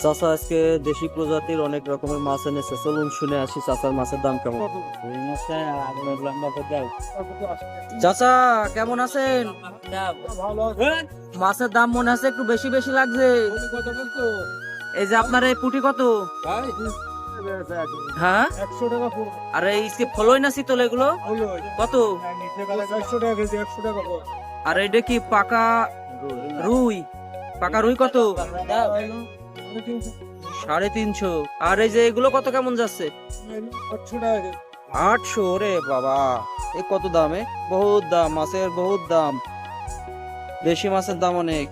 চাচা আজকে দেশি প্রজাতির অনেক রকমের মাছ এনেছে, চলুন শুনে আসি চাচার মাছের দাম কেমন। চাচা কেমন আছেন? মাছের দাম মনে আছে একটু বেশি বেশি লাগছে। এই যে আপনার এই পুঁটি কত? হ্যাঁ, 100 টাকা পুরো। আর এই যে ফলই না শীতল এগুলো কত? 100 টাকা কেজি, 100 টাকা পুরো। আর এটা কি পাকা রুই? পাকা রুই কত? 350। আর এই যে এগুলো কত কেমন যাচ্ছে? 800 টাকা কেজি। 800? রে বাবা, এ কত দামে? বহুত দাম মাছের, বহুত দাম। দেশি মাছের দাম অনেক।